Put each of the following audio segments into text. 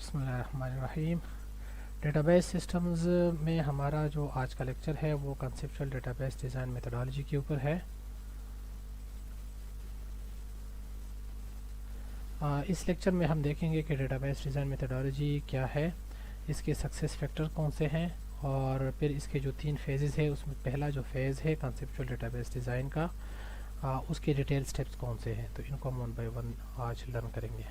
بسم اللہ الرحمن الرحیم۔ ڈیٹا بیس سسٹمز میں ہمارا جو آج کا لیکچر ہے وہ conceptual data base design methodology کے اوپر ہے۔ اس لیکچر میں ہم دیکھیں گے کہ ڈیٹا بیس ڈیزائن میتھڈالوجی کیا ہے، اس کے سکسیس فیکٹر کون سے ہیں، اور پھر اس کے جو 3 فیزز ہے اس میں پہلا جو فیز ہے کنسیپچول ڈیٹا بیس ڈیزائن کا، اس کے ڈیٹیل سٹیپس کون سے ہیں، تو ان کو ہم 1 بائی 1 آج لرن کریں گے۔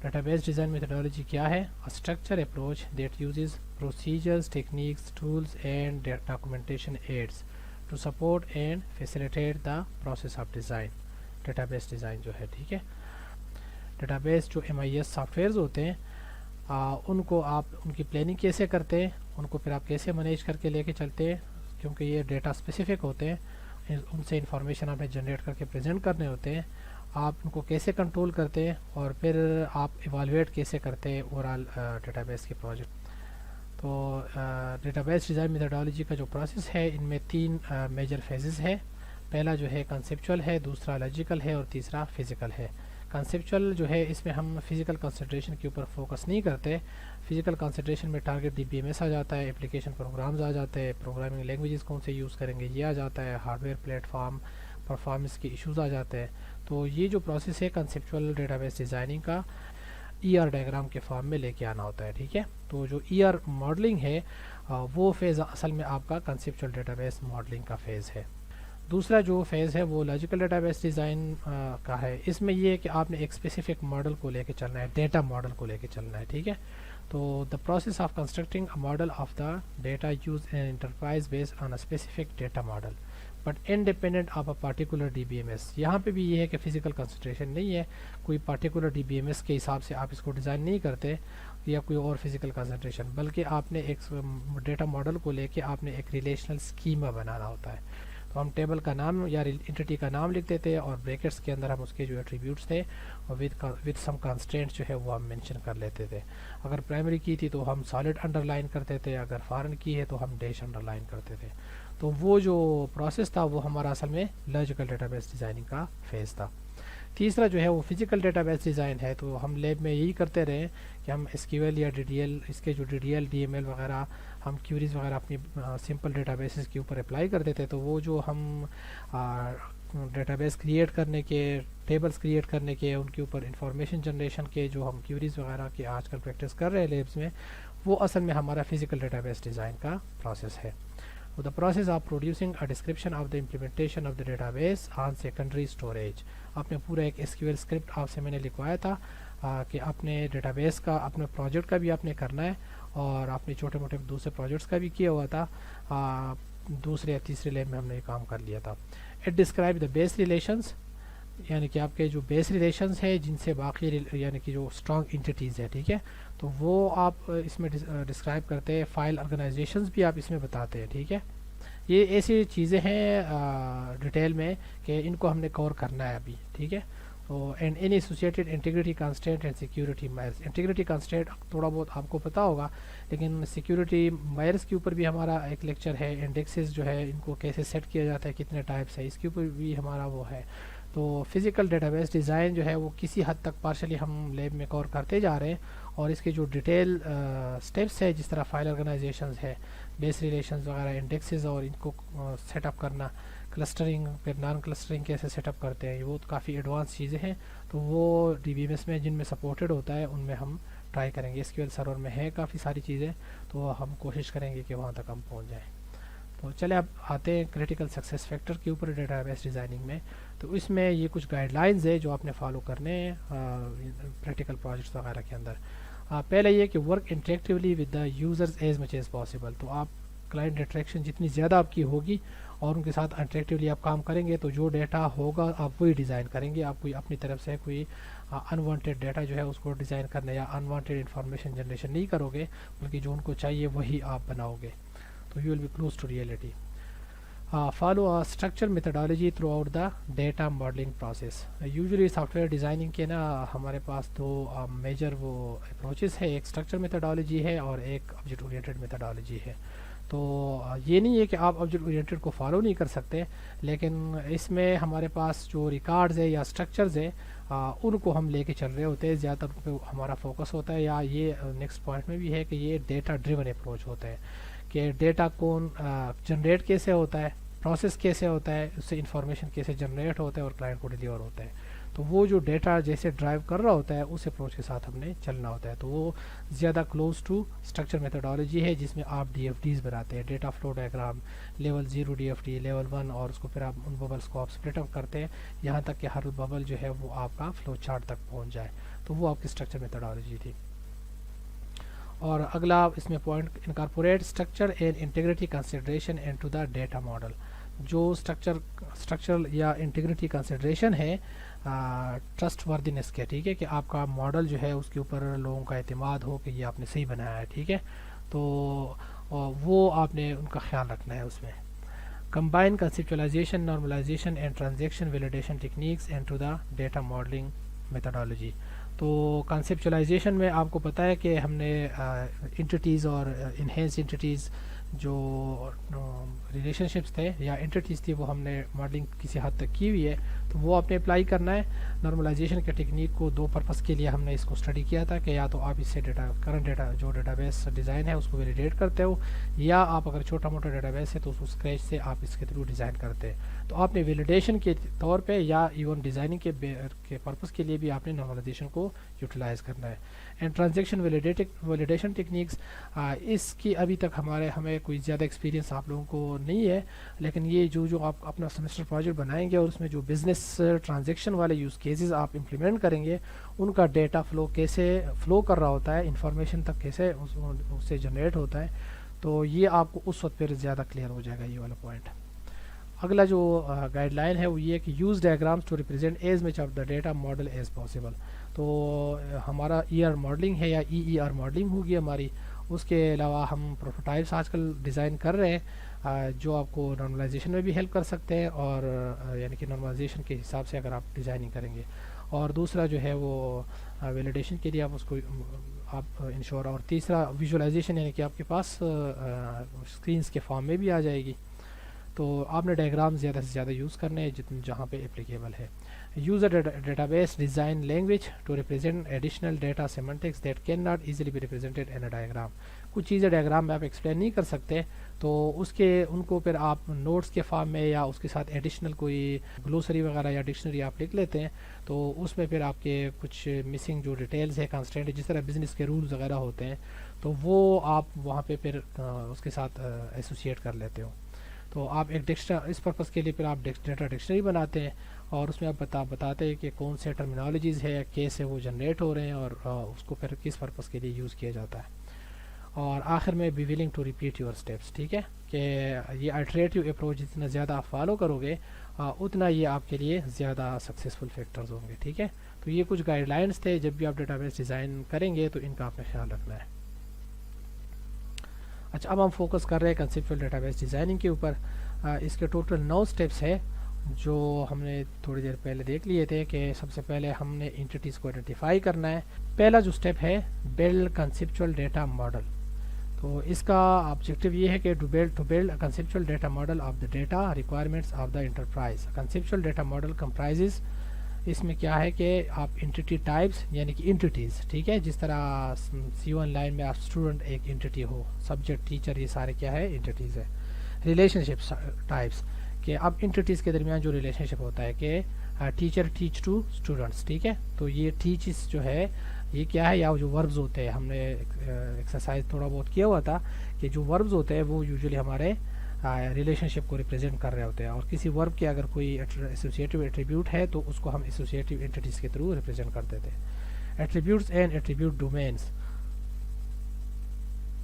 ڈیٹا بیس ڈیزائن میتھڈالوجی کیا ہے؟ Structure approach that uses procedures, techniques, tools and documentation aids to support and facilitate the process of design. Database design جو ہے، ٹھیک ہے، ڈیٹا بیس جو MIS سافٹ ویئرز ہوتے ہیں ان کو آپ ان کی پلاننگ کیسے کرتے ہیں، ان کو پھر آپ کیسے مینیج کر کے لے کے چلتے ہیں، کیونکہ یہ ڈیٹا اسپیسیفک ہوتے ہیں، ان سے انفارمیشن آپ نے جنریٹ کر کے پریزنٹ کرنے ہوتے ہیں، آپ ان کو کیسے کنٹرول کرتے ہیں، اور پھر آپ ایوالویٹ کیسے کرتے ہیں اوور آل ڈیٹا بیس کے پروجیکٹ۔ تو ڈیٹا بیس ڈیزائن میتھڈالوجی کا جو پروسیس ہے ان میں 3 میجر فیزز ہے۔ پہلا جو ہے کنسیپچول ہے، دوسرا لاجیکل ہے، اور تیسرا فزیکل ہے۔ کنسیپچول جو ہے اس میں ہم فزیکل کنسیڈریشن کے اوپر فوکس نہیں کرتے۔ فزیکل کنسیڈریشن میں ٹارگیٹ DBMS آ جاتا ہے، اپلیکیشن پروگرامز آ جاتے ہیں، پروگرامنگ لینگویجز کون سے یوز کریں گے یہ آ جاتا ہے، hard where plate form performance کے ایشوز آ جاتے ہیں۔ تو یہ جو پروسیس ہے کنسیپچول ڈیٹا بیس ڈیزائننگ کا ڈائیگرام کے فارم میں لے کے آنا ہوتا ہے، ٹھیک ہے۔ تو جو ماڈلنگ ہے وہ فیز اصل میں آپ کا کنسیپچول ڈیٹا بیس ماڈلنگ کا فیز ہے۔ دوسرا جو فیز ہے وہ لاجیکل ڈیٹا بیس ڈیزائن کا ہے۔ اس میں یہ ہے کہ آپ نے ایک اسپیسیفک ماڈل کو لے کے چلنا ہے، ڈیٹا ماڈل کو لے کے چلنا ہے، ٹھیک ہے۔ تو دا process of constructing a model of the data use in enterprise based on a specific data model but independent of a particular DBMS۔ یہاں پہ بھی یہ ہے کہ فزیکل کنسنٹریشن نہیں ہے، کوئی پارٹیکولر DBMS کے حساب سے آپ اس کو ڈیزائن نہیں کرتے یا کوئی اور فزیکل کنسنٹریشن، بلکہ آپ نے ایک ڈیٹا ماڈل کو لے کے آپ نے ایک ریلیشنل اسکیما بنانا ہوتا ہے۔ تو ہم ٹیبل کا نام یا انٹیٹی کا نام لکھتے تھے، اور بریکٹس کے اندر ہم اس کے جو ایٹریبیوٹس تھے اور وتھ سم کانسٹینٹس جو ہے وہ ہم مینشن کر لیتے تھے۔ اگر پرائمری کی تھی تو ہم سالڈ انڈر لائن کرتے تھے، اگر فارن کی ہے تو ہم ڈیش انڈر لائن کرتے تھے۔ تو وہ جو پروسیس تھا وہ ہمارا اصل میں لاجیکل ڈیٹا بیس ڈیزائننگ کا فیز تھا۔ تیسرا جو ہے وہ فزیکل ڈیٹا بیس ڈیزائن ہے۔ تو ہم لیب میں یہی کرتے رہے کہ ہم SQL یا DDL، اس کے جو DDL DML وغیرہ ہم کیوریز وغیرہ اپنی سمپل ڈیٹا بیسز کے اوپر اپلائی کرتے تھے۔ تو وہ جو ہم ڈیٹا بیس کریٹ کرنے کے، ٹیبلز کریٹ کرنے کے، ان کے اوپر انفارمیشن جنریشن کے جو ہم کیوریز وغیرہ کے آج کل پریکٹس کر رہے ہیں لیبس میں، وہ اصل میں ہمارا فزیکل ڈیٹا بیس ڈیزائن کا پروسیس ہے۔ The process of producing a description of the implementation of the database on secondary storage۔ آپ نے پورا ایک SQL اسکرپٹ آپ سے میں نے لکھوایا تھا کہ اپنے ڈیٹا بیس کا، اپنے پروجیکٹ کا بھی آپ نے کرنا ہے، اور اپنے چھوٹے موٹے دوسرے پروجیکٹس کا بھی کیا ہوا تھا۔ دوسرے یا تیسرے لیب میں ہم نے یہ کام کر لیا تھا۔ It describes the base relations، یعنی کہ آپ کے جو بیس ریلیشنز ہیں جن سے باقی یعنی کہ جو اسٹرانگ انٹیٹیز ہے، ٹھیک ہے، تو وہ آپ اس میں ڈسکرائب کرتے ہیں۔ فائل آرگنائزیشنز بھی آپ اس میں بتاتے ہیں، ٹھیک ہے۔ یہ ایسی چیزیں ہیں ڈیٹیل میں کہ ان کو ہم نے کور کرنا ہے ابھی، ٹھیک ہے۔ تو and any associated integrity constraint and security measures. Integrity constraint تھوڑا بہت آپ کو پتہ ہوگا، لیکن سیکیورٹی میئرز کے اوپر بھی ہمارا ایک لیکچر ہے۔ انڈیکسز جو ہے ان کو کیسے سیٹ کیا جاتا ہے، کتنے ٹائپس ہے، اس کے اوپر بھی ہمارا وہ ہے۔ تو فزیکل ڈیٹا بیس ڈیزائن جو ہے وہ کسی حد تک پارشلی ہم لیب میں کور کرتے جا رہے ہیں، اور اس کے جو ڈیٹیل سٹیپس ہے جس طرح فائل آرگنائزیشنز ہے، بیس ریلیشنز وغیرہ، انڈیکسز اور ان کو سیٹ اپ کرنا، کلسٹرنگ، پھر نان کلسٹرنگ کیسے سیٹ اپ کرتے ہیں، وہ کافی ایڈوانس چیزیں ہیں۔ تو وہ DBMS میں جن میں سپورٹڈ ہوتا ہے ان میں ہم ٹرائی کریں گے۔ SQL سرور میں ہے کافی ساری چیزیں، تو ہم کوشش کریں گے کہ وہاں تک ہم پہنچ جائیں۔ تو چلے اب آتے ہیں کریٹیکل سکسیس فیکٹر کے اوپر ڈیٹا بیس ڈیزائننگ میں۔ تو اس میں یہ کچھ گائیڈ لائنز ہے جو آپ نے فالو کرنے ہیں پریکٹیکل پروجیکٹس وغیرہ کے اندر۔ پہلے یہ کہ work interactively with the users as much as possible. تو آپ کلائنٹ انٹریکشن جتنی زیادہ آپ کی ہوگی اور ان کے ساتھ انٹریکٹیولی آپ کام کریں گے، تو جو ڈیٹا ہوگا آپ وہی ڈیزائن کریں گے۔ آپ کوئی اپنی طرف سے کوئی انوانٹیڈ ڈیٹا جو ہے اس کو ڈیزائن کرنے یا انوانٹیڈ انفارمیشن جنریشن نہیں کرو گے، بلکہ جو ان کو چاہیے وہی آپ بناؤ گے۔ تو you will be close to reality. Follow structure methodology throughout the data modelling process. Usually software designing کے نا ہمارے پاس 2 میجر وہ اپروچز ہے، ایک اسٹرکچر میتھڈالوجی ہے اور ایک آبجیکٹ اورینٹڈ میتھڈالوجی ہے۔ تو یہ نہیں ہے کہ آپ آبجیکٹ اورینٹڈ کو فالو نہیں کر سکتے، لیکن اس میں ہمارے پاس جو ریکارڈز ہے یا اسٹرکچرز ہے ان کو ہم لے کے چل رہے ہوتے ہیں، زیادہ تر ان پہ ہمارا فوکس ہوتا ہے. یا یہ نیکسٹ پوائنٹ میں بھی ہے کہ یہ ڈیٹا ڈریون اپروچ ہوتا ہے کہ ڈیٹا کون جنریٹ کیسے ہوتا ہے، پروسیس کیسے ہوتا ہے، اس سے انفارمیشن کیسے جنریٹ ہوتا ہے اور کلائنٹ کو ڈیلیور ہوتا ہے. تو وہ جو ڈیٹا جیسے ڈرائیو کر رہا ہوتا ہے اس اپروچ کے ساتھ ہم نے چلنا ہوتا ہے. تو وہ زیادہ کلوز ٹو اسٹرکچر میتھڈالوجی ہے جس میں آپ ڈی ایف ڈیز بناتے ہیں، data flow diagram, level 0 D F D, level 1، اور اس کو پھر آپ ان ببلس کو آپ سپلٹ اپ کرتے ہیں یہاں تک کہ ہر ببل جو ہے وہ آپ کا فلو چارٹ تک پہنچ جائے. تو وہ آپ کی اسٹرکچر میتھڈالوجی تھی. اور اگلا اس میں point, incorporate structure and integrity consideration into the data model. جو اسٹرکچر یا انٹیگریٹی کنسیڈریشن ہے ٹرسٹ وردینس کے، ٹھیک ہے، کہ آپ کا ماڈل جو ہے اس کے اوپر لوگوں کا اعتماد ہو کہ یہ آپ نے صحیح بنایا ہے، ٹھیک ہے. تو وہ آپ نے ان کا خیال رکھنا ہے اس میں. Combine conceptualization, normalization and transaction validation techniques into the data modelling methodology. تو کنسیپچولائزیشن میں آپ کو پتہ ہے کہ ہم نے انٹیٹیز اور انہینس انٹیٹیز جو ریلیشن شپس تھے یا انٹیٹیز تھی وہ ہم نے ماڈلنگ کسی حد تک کی ہوئی ہے، تو وہ آپ نے اپلائی کرنا ہے. نارملائزیشن کے ٹیکنیک کو دو پرپس کے لیے ہم نے اس کو اسٹڈی کیا تھا کہ یا تو آپ اس سے کرنٹ ڈیٹا جو ڈیٹا بیس ڈیزائن ہے اس کو ویلیڈیٹ کرتے ہو، یا آپ اگر چھوٹا موٹا ڈیٹا بیس ہے تو اس کو اسکریچ سے آپ اس کے تھرو ڈیزائن کرتے ہیں. تو آپ نے ویلیڈیشن کے طور پہ یا ایون ڈیزائننگ کے پرپس کے لیے بھی آپ نے نارملائزیشن کو یوٹیلائز کرنا ہے. اینڈ ٹرانزیکشن ویلیڈیشن ٹیکنیکس، اس کی ابھی تک ہمیں کوئی زیادہ ایکسپیرینس آپ لوگوں کو نہیں ہے، لیکن یہ جو آپ اپنا سیمسٹر پروجیکٹ بنائیں گے اور اس میں جو بزنس ٹرانزیکشن والے یوز کیسز آپ امپلیمنٹ کریں گے، ان کا ڈیٹا فلو کیسے فلو کر رہا ہوتا ہے، انفارمیشن تک کیسے اس سے جنریٹ ہوتا ہے، تو یہ آپ کو اس وقت پھر زیادہ کلیئر ہو جائے گا یہ والا پوائنٹ. اگلا جو گائیڈ لائن ہے وہ یہ کہ use diagrams to represent as much of the data model as possible. تو ہمارا ای آر ماڈلنگ ہے یا ای آر ماڈلنگ ہوگی ہماری. اس کے علاوہ ہم پروٹوٹائپس آج کل ڈیزائن کر رہے ہیں جو آپ کو نارملائزیشن میں بھی ہیلپ کر سکتے ہیں، اور یعنی کہ نارملائزیشن کے حساب سے اگر آپ ڈیزائننگ کریں گے. اور دوسرا جو ہے وہ ویلیڈیشن کے لیے آپ اس کو آپ انشور، اور تیسرا ویژولائزیشن یعنی کہ آپ کے پاس اسکرینس کے فارم میں بھی آ جائے گی. تو آپ نے ڈائیگرام زیادہ سے زیادہ یوز کرنے ہیں جہاں پہ اپلیکیبل ہے. Use a database design language to represent additional data semantics that can not easily be represented in a diagram. کچھ چیزیں ڈائیگرام میں آپ ایکسپلین نہیں کر سکتے، تو ان کو پھر آپ نوٹس کے فارم میں یا اس کے ساتھ ایڈیشنل کوئی گلوسری وغیرہ یا ڈکشنری آپ لکھ لیتے ہیں، تو اس میں پھر آپ کے کچھ مسنگ جو ڈیٹیلز ہے کانسٹینٹ جس طرح بزنس کے رولز وغیرہ ہوتے ہیں تو وہ آپ وہاں پہ پھر اس کے ساتھ ایسوسیٹ کر لیتے ہو. تو آپ ایک اس پرپس کے لیے پھر آپ ڈیٹا ڈکشنری بناتے ہیں، اور اس میں آپ بتاتے ہیں کہ کون سے ٹرمینالوجیز ہے، کیسے وہ جنریٹ ہو رہے ہیں، اور اس کو پھر کس پرپس کے لیے یوز کیا جاتا ہے. اور آخر میں be willing to repeat your steps, ٹھیک ہے، کہ یہ الٹریٹیو اپروچ جتنا زیادہ آپ فالو کرو گے اتنا یہ آپ کے لیے زیادہ سکسیزفل فیکٹرز ہوں گے. ٹھیک ہے، تو یہ کچھ گائیڈ لائنس تھے، جب بھی آپ ڈیٹا بیس ڈیزائن کریں گے تو ان کا آپ نے خیال رکھنا ہے. اچھا، اب ہم فوکس کر رہے ہیں کنسیپچول ڈیٹا بیس ڈیزائننگ کے اوپر. اس کے ٹوٹل 9 سٹیپس ہے جو ہم نے تھوڑی دیر پہلے دیکھ لیے تھے، کہ سب سے پہلے ہم نے انٹیٹیز کو آئیڈینٹیفائی کرنا ہے. پہلا جو سٹیپ ہے بلڈ کنسیپچول ڈیٹا ماڈل. تو اس کا آبجیکٹیو یہ ہے کہ to build conceptual data model of the data requirements of the enterprise. Conceptual data model comprises, اس میں کیا ہے کہ آپ انٹیٹی ٹائپس یعنی کہ انٹیٹیز، ٹھیک ہے، جس طرح C1 لائن میں آپ اسٹوڈنٹ ایک انٹیٹی ہو، سبجیکٹ، ٹیچر، یہ سارے کیا ہے، انٹیٹیز ہے. ریلیشن شپ ٹائپس، کہ اب انٹیٹیز کے درمیان جو ریلیشن شپ ہوتا ہے کہ ٹیچر ٹیچ ٹو اسٹوڈنٹس، ٹھیک ہے، تو یہ ٹیچز جو ہے یہ کیا ہے، یا جو وربز ہوتے ہیں، ہم نے ایکسرسائز تھوڑا بہت کیا ہوا تھا کہ جو وربز ہوتے ہیں وہ یوزلی ہمارے ریلیشن شپ کو ریپرزینٹ کر رہے ہوتے ہیں، اور کسی ورب کے اگر کوئی ایسوسیٹیو ایٹریبیوٹ ہے تو اس کو ہم ایسوسیٹیو انٹیٹیز کے تھرو ریپرزینٹ کر دیتے ہیں. ایٹریبیوٹس اینڈ ایٹریبیوٹ ڈومینس،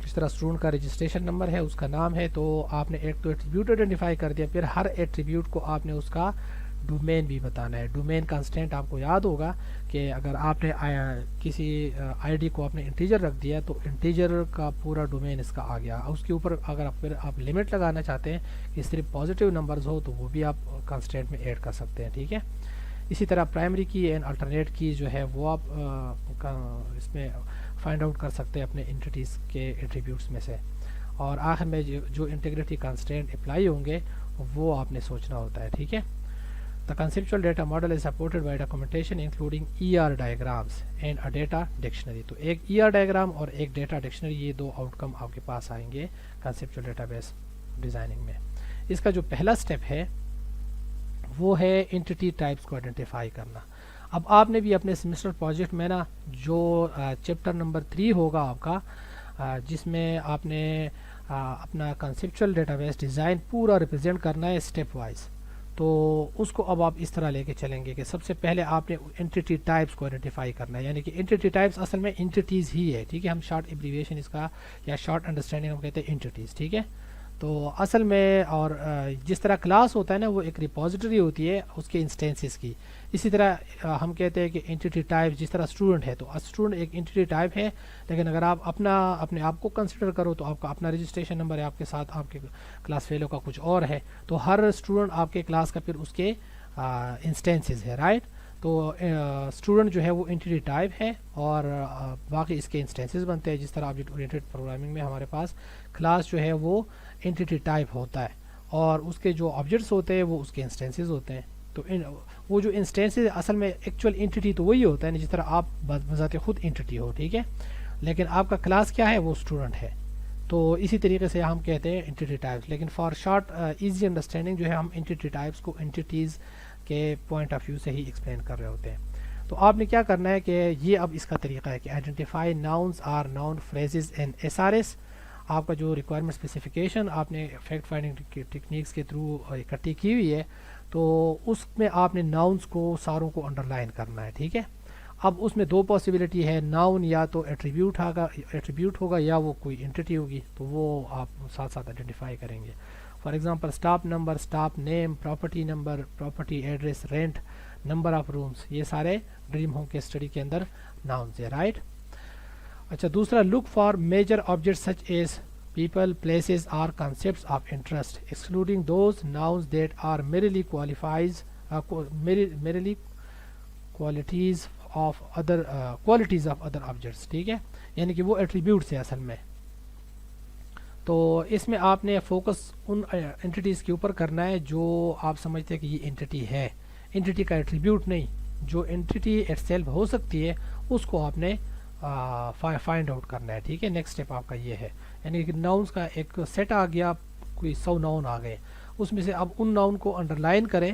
اس طرح اسٹوڈنٹ کا رجسٹریشن نمبر ہے، اس کا نام ہے، تو آپ نے ایک تو ایٹریبیوٹ آئیڈینٹیفائی کر دیا، پھر ہر ایٹریبیوٹ کو آپ نے اس کا ڈومین بھی بتانا ہے. ڈومین کانسٹینٹ آپ کو یاد ہوگا کہ اگر آپ نے کسی آئی ڈی کو آپ نے انٹیجر رکھ دیا تو انٹیجر کا پورا ڈومین اس کا آ گیا. اس کے اوپر اگر آپ لمٹ لگانا چاہتے ہیں کہ صرف پازیٹیو نمبرز ہو تو وہ بھی آپ کانسٹینٹ میں ایڈ کر سکتے ہیں. ٹھیک ہے، اسی طرح پرائمری کی اینڈ الٹرنیٹ کی جو ہے وہ آپ اس میں فائنڈ آؤٹ کر سکتے ہیں اپنے انٹیٹیز کے ایٹریبیوٹس میں سے. اور آخر میں جو انٹیگریٹی کانسٹینٹ اپلائی ہوں گے وہ آپ نے سوچنا ہوتا ہے. ٹھیک ہے، The conceptual data model is supported by documentation including ER diagrams and a data dictionary. تو ایک ER diagram اور ایک data dictionary یہ دو آؤٹ کم آپ کے پاس آئیں گے conceptual database ڈیزائننگ میں. اس کا جو پہلا سٹیپ ہے وہ ہے انٹیٹی ٹائپس کو آئیڈینٹیفائی کرنا. اب آپ نے بھی اپنے سیمسٹر پروجیکٹ میں نا جو چیپٹر نمبر 3 ہوگا آپ کا جس میں آپ نے اپنا کنسیپچول ڈیٹا بیس ڈیزائن پورا ریپرزینٹ کرنا ہے اسٹیپ وائز, تو اس کو اب آپ اس طرح لے کے چلیں گے کہ سب سے پہلے آپ نے انٹیٹی ٹائپس کو آئیڈینٹیفائی کرنا ہے. یعنی کہ انٹیٹی ٹائپس اصل میں انٹیٹیز ہی ہے, ٹھیک ہے, ہم شارٹ ایبریویشن اس کا یا شارٹ انڈرسٹینڈنگ ہم کہتے ہیں انٹیٹیز, ٹھیک ہے. تو اصل میں اور جس طرح کلاس ہوتا ہے نا وہ ایک ریپوزیٹری ہوتی ہے اس کے انسٹینسز کی, اسی طرح ہم کہتے ہیں کہ انٹیٹی ٹائپ جس طرح اسٹوڈنٹ ہے تو اسٹوڈنٹ ایک انٹیٹی ٹائپ ہے, لیکن اگر آپ اپنے آپ کو کنسیڈر کرو تو آپ کا اپنا رجسٹریشن نمبر ہے, آپ کے ساتھ آپ کے کلاس فیلو کا کچھ اور ہے, تو ہر اسٹوڈنٹ آپ کے کلاس کا پھر اس کے انسٹینسز ہے, رائٹ. تو اسٹوڈنٹ جو ہے وہ انٹیٹی ٹائپ ہے اور باقی اس کے انسٹینسز بنتے ہیں. جس طرح آبجیکٹ اورینٹڈ پروگرامنگ میں ہمارے پاس کلاس جو ہے وہ انٹیٹی ٹائپ ہوتا ہے اور اس کے جو آبجیکٹس ہوتے ہیں وہ اس کے انسٹینسز ہوتے ہیں. تو وہ جو انسٹینسز اصل میں ایکچوئل انٹیٹی تو وہی ہوتا ہے نا جس طرح آپ بذات خود انٹیٹی ہو, ٹھیک ہے, لیکن آپ کا کلاس کیا ہے وہ اسٹوڈنٹ ہے. تو اسی طریقے سے ہم کہتے ہیں انٹیٹی ٹائپس, لیکن فار شارٹ ایزی انڈرسٹینڈنگ جو ہے ہم انٹیٹی ٹائپس کو انٹیٹیز کے پوائنٹ آف ویو سے ہی ایکسپلین کر رہے ہوتے ہیں. تو آپ نے کیا کرنا ہے کہ یہ اب اس کا طریقہ ہے کہ identify nouns or noun phrases and S R S. آپ کا جو ریکوائرمنٹ اسپیسیفکیشن آپ نے فیکٹ فائنڈنگ ٹیکنیکس کے تھرو اکٹھی کی ہوئی ہے تو اس میں آپ نے ناؤنس کو ساروں کو انڈر لائن کرنا ہے, ٹھیک ہے. اب اس میں دو پاسبلٹی ہے, ناؤن یا تو ایٹریبیوٹ ہوگا یا وہ کوئی انٹیٹی ہوگی, تو وہ آپ ساتھ ساتھ آئیڈینٹیفائی کریں گے. For example staff number, staff name, property number, property address, rent, number of rooms, یہ سارے ڈریم ہوم کے اسٹڈی کے اندر ناؤنز ہے, رائٹ. اچھا, دوسرا look for major object such as people, places or concepts of interest, excluding those nouns that are merely qualities of other objects, ٹھیک ہے, یعنی کہ وہ ایٹریبیوٹس ہیں اصل میں. تو اس میں آپ نے فوکس ان انٹیٹیز کے اوپر کرنا ہے جو آپ سمجھتے ہیں کہ یہ انٹیٹی ہے, انٹیٹی کا ایٹریبیوٹ نہیں. جو انٹیٹی ایٹ سیلف ہو سکتی ہے اس کو آپ نے فائنڈ آؤٹ کرنا ہے, ٹھیک ہے. نیکسٹ اسٹیپ آپ کا یہ ہے, یعنی کہ ناؤنس کا ایک سیٹ آ گیا, کوئی 100 ناؤن آ گئے, اس میں سے اب ان ناؤن کو انڈر لائن کریں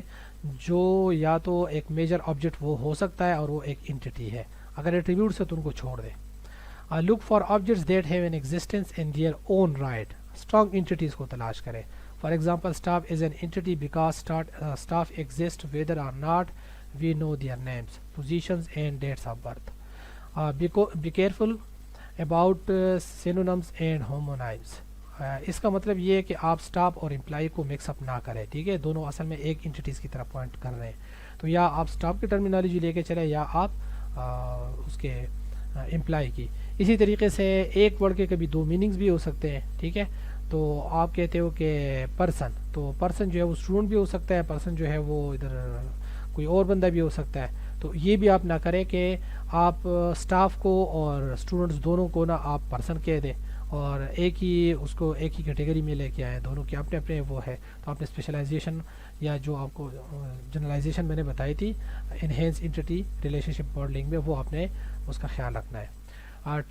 جو یا تو ایک میجر آبجیکٹ وہ ہو سکتا ہے اور وہ ایک انٹیٹی ہے, اگر ایٹریبیوٹس ہے تو ان کو چھوڑ دیں. Look for objects that have an existence in their own right, strong entities کو تلاش کریں. For example staff is an entity because staff exist whether or not we know their names, positions and dates of birth. Be careful about synonyms and homonyms. اس کا مطلب یہ ہے کہ آپ اسٹاف اور امپلائی کو مکس اپ نہ کریں, ٹھیک ہے, دونوں اصل میں ایک انٹیٹیز کی طرف پوائنٹ کر رہے ہیں. تو یا آپ اسٹاف کی ٹرمینالوجی لے کے چلیں یا آپ اس کے امپلائی کی. اسی طریقے سے ایک ورڈ کے کبھی 2 میننگز بھی ہو سکتے ہیں, ٹھیک ہے. تو آپ کہتے ہو کہ پرسن, تو پرسن جو ہے وہ اسٹوڈنٹ بھی ہو سکتا ہے, پرسن جو ہے وہ ادھر کوئی اور بندہ بھی ہو سکتا ہے. تو یہ بھی آپ نہ کریں کہ آپ اسٹاف کو اور اسٹوڈنٹس دونوں کو نا آپ پرسن کہہ دیں اور ایک ہی اس کو ایک ہی کیٹیگری میں لے کے آئیں, دونوں کے اپنے اپنے وہ ہے. تو آپ نے اسپیشلائزیشن یا جو آپ کو جنرلائزیشن میں نے بتائی تھی انہینس انٹیٹی ریلیشن شپ ماڈلنگ میں, وہ آپ نے اس کا خیال رکھنا ہے.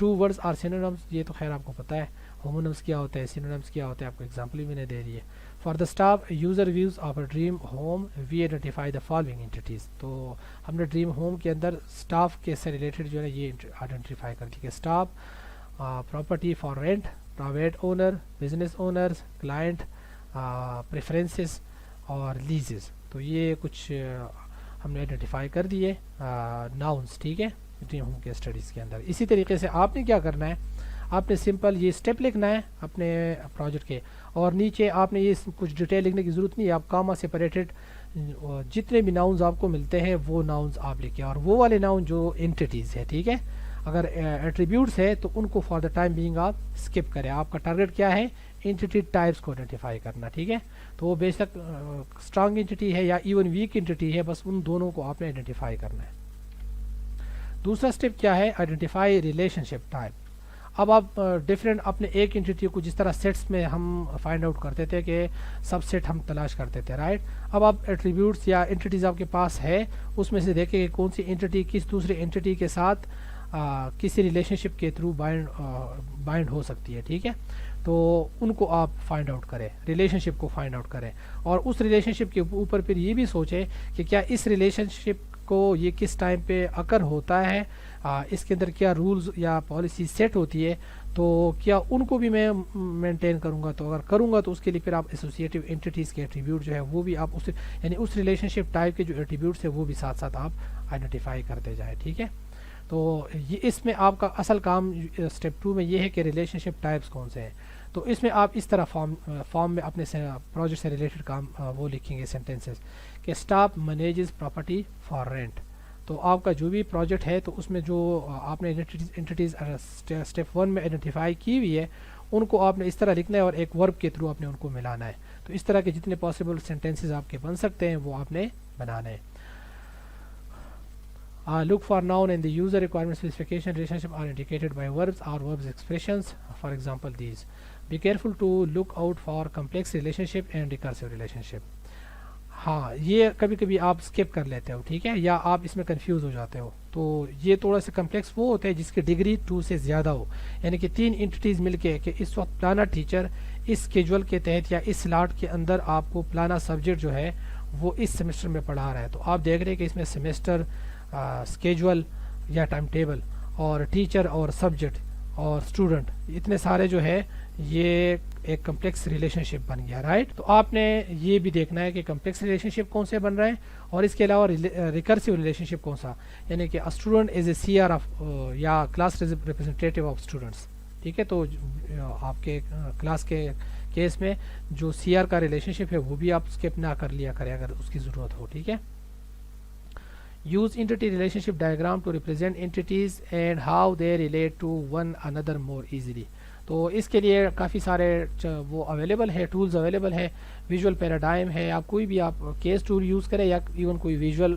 2 words آر سینونمز, یہ تو خیر آپ کو پتہ ہے. ہومونمز کیا ہوتا ہے, سینونمز کیا ہوتا ہے, آپ کو ایگزامپل بھی میں نے دے دی ہے. For the staff user views of a dream home we identify the following entities. تو ہم نے ڈریم ہوم کے اندر اسٹاف کے سے ریلیٹڈ جو ہے یہ آئیڈینٹیفائی کر دی کہ staff, property for rent, private owner, business owners, client, preferences اور لیزز. تو یہ کچھ ہم نے آئیڈینٹیفائی کر دیے ناؤنس, ٹھیک ہے, ڈریم ہوم کے اسٹڈیز کے اندر. اسی طریقے سے آپ نے کیا کرنا ہے, آپ نے سمپل یہ اسٹیپ لکھنا ہے اپنے پروجیکٹ کے, اور نیچے آپ نے یہ کچھ ڈیٹیل لکھنے کی ضرورت نہیں ہے. آپ کاما سپریٹڈ جتنے بھی ناؤنز آپ کو ملتے ہیں وہ ناؤنز آپ لکھیں, اور وہ والے ناؤن جو انٹیٹیز ہے, ٹھیک ہے. اگر ایٹریبیوٹس ہے تو ان کو فار دا ٹائم بینگ آپ اسکپ کریں. آپ کا ٹارگیٹ کیا ہے, انٹیٹی ٹائپس کو آئیڈینٹیفائی کرنا, ٹھیک ہے. تو وہ بے شک اسٹرانگ انٹیٹی ہے یا ایون ویک انٹیٹی ہے, بس ان دونوں کو آپ نے آئیڈینٹیفائی کرنا ہے. دوسرا اسٹیپ کیا ہے, آئیڈینٹیفائی ریلیشن شپ ٹائپ. اب آپ ڈفرینٹ اپنے ایک انٹیٹی کو جس طرح سیٹس میں ہم فائنڈ آؤٹ کرتے تھے کہ سب سیٹ ہم تلاش کرتے تھے، رائٹ. اب آپ ایٹریبیوٹس یا انٹیٹیز آپ کے پاس ہے، اس میں سے دیکھیں کہ کون سی انٹیٹی کس دوسرے انٹیٹی کے ساتھ کسی ریلیشن شپ کے تھرو بائنڈ ہو سکتی ہے. ٹھیک ہے، تو ان کو آپ فائنڈ آؤٹ کریں، ریلیشن شپ کو فائنڈ آؤٹ کریں، اور اس ریلیشن شپ کے اوپر پھر یہ بھی سوچیں کہ کیا اس ریلیشن شپ کو یہ کس ٹائم پہ اکر ہوتا ہے، اس کے اندر کیا رولز یا پالیسی سیٹ ہوتی ہے، تو کیا ان کو بھی میں مینٹین کروں گا. تو اگر کروں گا تو اس کے لیے پھر آپ ایسوسیٹیو انٹیٹیز کے ایٹریبیوٹ جو ہے وہ بھی آپ یعنی اس ریلیشن شپ ٹائپ کے جو ایٹریبیوٹس ہیں وہ بھی ساتھ ساتھ آپ آئیڈینٹیفائی کرتے جائیں. ٹھیک ہے، تو یہ اس میں آپ کا اصل کام اسٹیپ 2 میں یہ ہے کہ ریلیشن شپ ٹائپس کون سے ہیں. تو اس میں آپ اس طرح فارم میں اپنے پروجیکٹ سے ریلیٹڈ کام وہ لکھیں گے سینٹینسز کہ staff manages property for rent. تو آپ کا جو بھی پروجیکٹ ہے تو اس میں جو آپ نے انٹیٹیز اسٹیپ 1 میں آئیڈینٹیفائی کی ہوئی ہے ان کو آپ نے اس طرح لکھنا ہے اور ایک ورب کے تھرو آپ نے ان کو ملانا ہے. تو اس طرح کے جتنے پاسبل سینٹینسز آپ کے بن سکتے ہیں وہ آپ نے بنانا ہے. Look for noun in the user requirement specification relationship are indicated by verbs or verbs expressions. For example, these. Be careful to look out for complex relationship and recursive relationship. ہاں یہ کبھی کبھی آپ اسکپ کر لیتے ہو، ٹھیک ہے، یا آپ اس میں کنفیوز ہو جاتے ہو. تو یہ تھوڑا سا کمپلیکس وہ ہوتا ہے جس کی ڈگری 2 سے زیادہ ہو، یعنی کہ 3 انٹیٹیز مل کے کہ اس وقت پلانا ٹیچر اس اسکیجول کے تحت یا اس سلاٹ کے اندر آپ کو پلانا سبجیکٹ جو ہے وہ اس سیمسٹر میں پڑھا رہا ہے. تو آپ دیکھ رہے ہیں کہ اس میں سیمسٹر، اسکیجول یا ٹائم ٹیبل اور ٹیچر اور سبجیکٹ اور اسٹوڈنٹ اتنے سارے جو ہے یہ ایک کمپلیکس ریلیشن شپ بن گیا، رائٹ. تو آپ نے یہ بھی دیکھنا ہے کہ کمپلیکس ریلیشن شپ کون سے بن رہے ہیں، اور اس کے علاوہ ریکرسیو ریلیشن شپ کون سا، یعنی کہ student is a C R of یا کلاس ریپرزنٹیٹیو آف اسٹوڈنٹس. ٹھیک ہے، تو آپ کے کلاس کے کیس میں جو سی آر کا ریلیشن شپ ہے وہ بھی آپ اسکپ نہ کر لیا کریں اگر اس کی ضرورت ہو. ٹھیک ہے. Use entity relationship diagram to represent entities and how they relate to one another more easily. تو اس کے لیے کافی سارے وہ اویلیبل ہے، ٹولز اویلیبل ہے. ویژول پیراڈائم ہے، آپ کوئی بھی آپ کیس ٹول یوز کریں یا ایون کوئی ویژول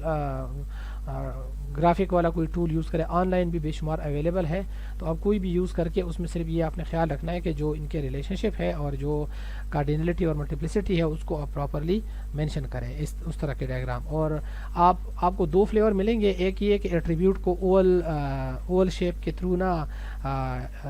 گرافک والا کوئی ٹول یوز کریں، آن لائن بھی بے شمار اویلیبل ہے. تو آپ کوئی بھی یوز کر کے اس میں صرف یہ آپ نے خیال رکھنا ہے کہ جو ان کے ریلیشن شپ ہے اور جو کارڈینلٹی اور ملٹیپلسٹی ہے اس کو آپ پراپرلی مینشن کریں اس طرح کے ڈائیگرام. اور آپ کو 2 فلیور ملیں گے. ایک یہ کہ ایٹریبیوٹ کو اوول شیپ کے تھرو نا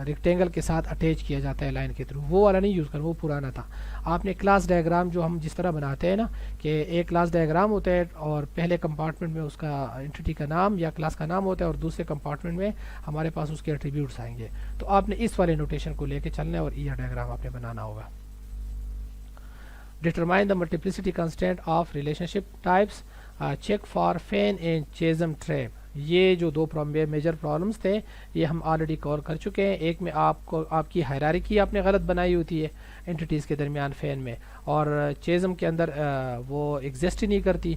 ریکٹینگل کے ساتھ اٹیچ کیا جاتا ہے لائن کے تھرو، وہ والا نہیں یوز کرنا، وہ پرانا تھا. آپ نے کلاس ڈائیگرام جو ہم جس طرح بناتے ہیں نا کہ ایک کلاس ڈائیگرام ہوتا ہے اور پہلے کمپارٹمنٹ میں اس کا انٹیٹی کا نام یا کلاس کا نام ہوتا ہے اور دوسرے کمپارٹمنٹ میں ہمارے پاس اس کے ایٹریبیوٹس آئیں گے. تو آپ نے اس والے نوٹیشن کو لے کے چلنا ہے اور یہ ڈائیگرام آپ نے بنانا ہوگا. Determine the multiplicity constant of relationship types. Check for Fein and Chisholm trap. یہ جو 2 میجر پرابلمس تھے یہ ہم آلریڈی کور کر چکے ہیں. ایک میں آپ کی ہائرارکی آپ نے غلط بنائی ہوتی ہے انٹیٹیز کے درمیان فین میں، اور چیزم کے اندر وہ ایگزسٹ ہی نہیں کرتی،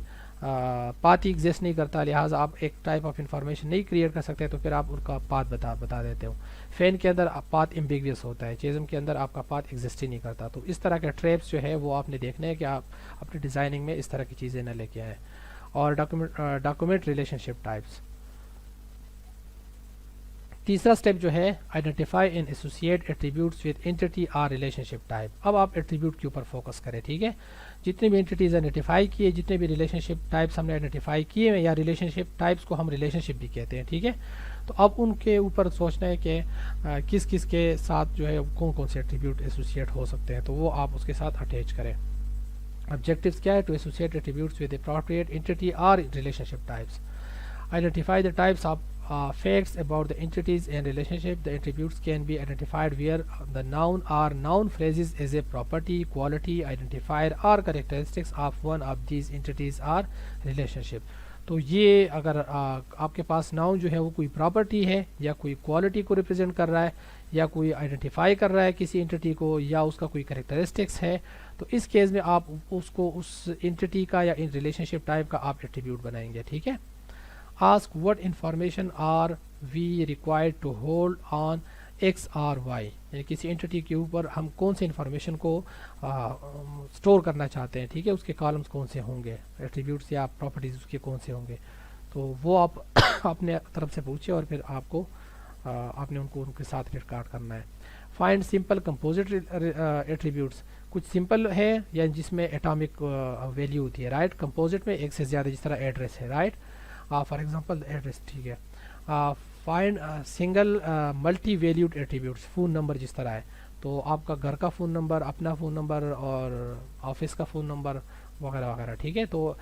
پاتھ ہی ایگزسٹ نہیں کرتا، لہٰذا آپ ایک ٹائپ آف انفارمیشن نہیں کریٹ کر سکتے، تو پھر آپ ان کا پاتھ بتا دیتے ہو. فین کے اندر پاتھ امبیگویس ہوتا ہے، چیزم کے اندر آپ کا پاتھ ایگزسٹ ہی نہیں کرتا. تو اس طرح کے ٹریپس جو ہے وہ آپ نے دیکھنے ہے کہ آپ اپنی ڈیزائننگ میں اس طرح کی چیزیں نہ لے کے آئیں. اور ڈاکومنٹ ریلیشن شپ ٹائپس. تیسرا اسٹیپ جو ہے identify and associate attributes with entity or relationship type. اب آپ ایٹریبیوٹ کے اوپر فوکس کریں. ٹھیک ہے، جتنی بھی انٹیٹیز آئیڈینٹیفائی کیے، جتنے بھی ریلیشن شپ ٹائپس ہم نے آئیڈینٹیفائی کیے ہیں، یا ریلیشن شپ ٹائپس کو ہم ریلیشن شپ بھی کہتے ہیں. ٹھیک ہے، تو اب ان کے اوپر سوچنا ہے کہ کس کس کے ساتھ جو ہے کون سے ایٹریبیوٹ ایسوسیٹ ہو سکتے ہیں، تو وہ آپ اس کے ساتھ اٹیچ کریں. آبجیکٹیوز کیا ہے؟ To associate attributes with appropriate entity or relationship types. Identify the types of facts about the entities and relationship. The attributes can be identified where the noun or noun phrases as a property, quality, identifier or characteristics of one of these entities or relationship. تو یہ اگر آپ کے پاس noun جو ہے وہ کوئی property ہے یا کوئی کوالٹی کو ریپرزینٹ کر رہا ہے یا کوئی آئیڈینٹیفائی کر رہا ہے کسی انٹیٹی کو یا اس کا کوئی کریکٹرسٹکس ہے، تو اس کیس میں آپ اس کو اس انٹیٹی کا یا ریلیشن شپ ٹائپ کا آپ ایٹریبیوٹ بنائیں گے. ٹھیک ہے. Ask what information are we required to hold on X or Y. یعنی کسی انٹیٹی کے اوپر ہم کون سے انفارمیشن کو اسٹور کرنا چاہتے ہیں. ٹھیک ہے، اس کے کالمس کون سے ہوں گے، ایٹریبیوٹس یا پراپرٹیز اس کے کون سے ہوں گے. تو وہ آپ اپنے طرف سے پوچھیں اور پھر آپ کو آپ نے ان کو ان کے ساتھ ریکارڈ کرنا ہے. فائنڈ سمپل کمپوزٹ ایٹریبیوٹس, کچھ سمپل ہے یا جس میں ایٹامک ویلیو ہوتی ہے, رائٹ. کمپوزٹ میں ایک سے زیادہ, جس طرح ایڈریس ہے, رائٹ. فار ایگزامپل ایڈریس, ٹھیک ہے. Find single multi valued attributes, phone number جس طرح ہے, تو آپ کا گھر کا فون نمبر, اپنا فون نمبر اور آفس کا فون نمبر وغیرہ وغیرہ, ٹھیک ہے. تو